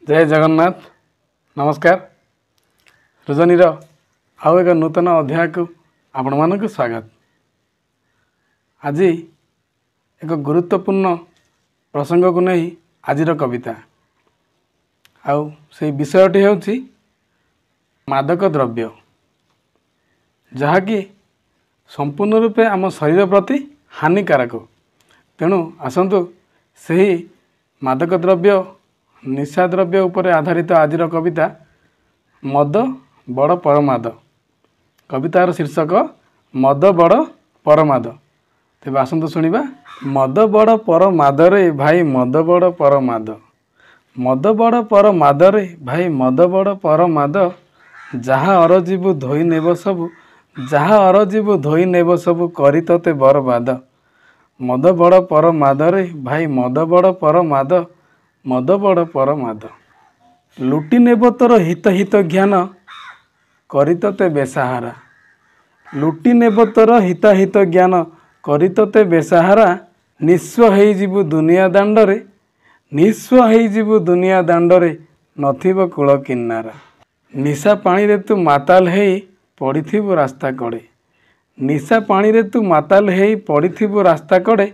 जय जगन्नाथ नमस्कार। रजनीर आउ एक नूतन अध्याय को आपण मानक स्वागत। आज एक गुरुत्वपूर्ण प्रसंग को नहीं आजिर कविता आउ से विषयटी होछि मादक द्रव्य, जहाँकि संपूर्ण रूपे आम शरीर प्रति हानिकारक। तेणु आसतु सही मादक द्रव्य निशा द्रव्य उपरे आधारित आजिर कविता मद बड़ परमाद। कवितार शीर्षक मद बड़ परमाद। तेज आसतु शुणा। मद बड़ परमाद रे भाई मद बड़ परमाद, मद बड़ परमाद रे भाई मद बड़ परमाद, जहाँ अरजीबु धोई नेब सबु, जहाँ अरजीबु धोई नेब सबु करी तोते बरबाद। मद बड़ परमाद रे भाई मद बड़ परमाद, मद बड़ परमाद, लुटी नेब तोर हित हित ज्ञान करी तोते बेसाहारा, लुटी नेब तोर हित हित ज्ञान करी तोते बेसाहारा, निस्व हेई जीवु दुनिया दांडरे, निस्व हेई जीवु दुनिया दांडरे नथिब कूल किन्नारा। निशा पानी रे तू माताल हेई पड़िथिबु रास्ता कड़े, निशा पानी रे तू माताल हेई पड़िथिबु रास्ता कड़े,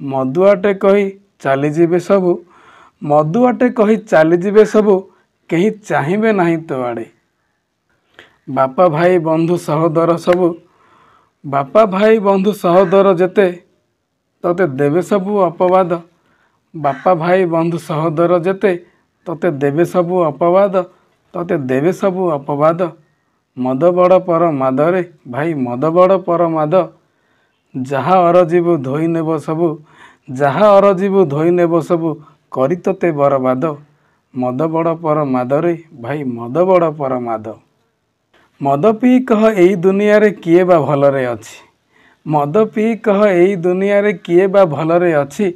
मदुआटे कही चली जीवे सबु, मदुआटे कही चली जीवे सबु, कहीं चाहिए नहीं तो आड़े। बापा भाई बंधु सहोदर सबु, बापा भाई बंधु सहोदर जेते तोते देवे सबु अपवाद, बापा भाई बंधु सहोदर जेते तोते देवे सबु अपवाद, तोते देवे सबु अपवाद। मद बड़ परमाद रे भाई मद बड़ परमाद, जहाँ अरजीबु धोई नेब सबु, जहाँ अरजीबु धोई नेब सबु करी तोते बरबाद। मद बड़ परमाद रे भाई मद बड़ परमाद। मद पी कह एई दुनिया रे किए बा भलरे अछि, मद पी कह एई दुनिया रे किए बा भलरे अछि,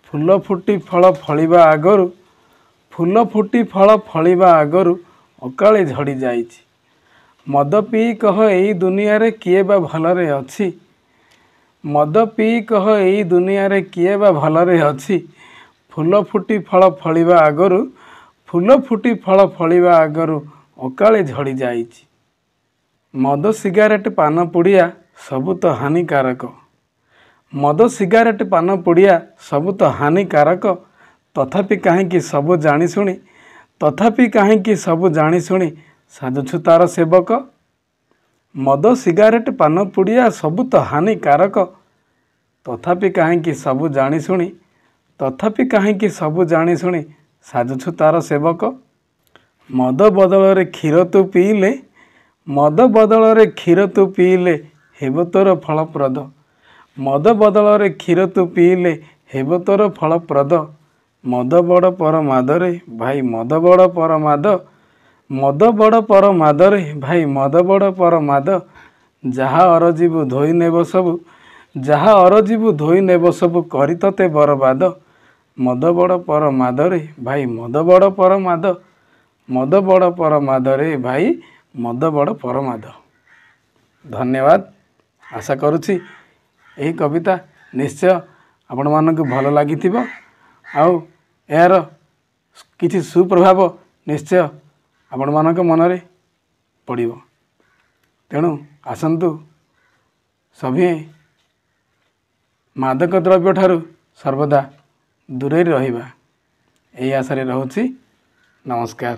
फूल फुटी फल फलिबा आगरु, फूल फुटी फल फलिबा आगरु अकाले झड़ी जाइछि। मद पी कह एई दुनिया रे किए बा भलरे अछि, मद पी कह एई दुनिया रे किए बा भलरे अछि, फूल फुटी फल फलिबा आगरु, फूल फुटी फल फलिबा आगरु अकाले झड़ी जाइछि। मद सिगारेट पान पुड़िया सबु तो हानिकारक, मद सिगारेट पान पुड़िया सबु तो हानिकारक, तथापि कहीं सबु जानी शुणी, तथापि कहीं सबु जानी शुणी साजुछु तार सेवक। मद सिगारेट पान पुड़िया सबु तो हानिकारक, तथापि कहीं सबु जानी शुणी, तथापि कहीं सबु जानी शुणी साजुछु तार सेवक। मद बदल रे क्षीर तू पीले, मद बदल रे क्षीर तू पीले हेब तोर फलप्रद, मद बदल रे क्षीर तू पीले हेब तोर फलप्रद। मद बड़ परमाद रे भाई मद बड़ परमाद, मद बड़ परमाद रे भाई मद बड़ परमाद, जहाँ अरजीबु धोई नेब सबु, जहाँ अरजीबु धोई नेब सबु करी तोते बरबाद। मद बड़ परमाद रे भाई मद बड़ परमाद, मद बड़ परमाद रे भाई मद बड़ परमाद। धन्यवाद। आशा करुछि यही कविता निश्चय आपण मानक भल लागिथिबो आउ यार किछि सुप्रभाव निश्चय आपण मानक मनरे पड़िबो। तेणु आसन्तु सभी मादक द्रव्य ठारू सर्वदा दूरे रहिबा, एही आशारे रहूछि। नमस्कार।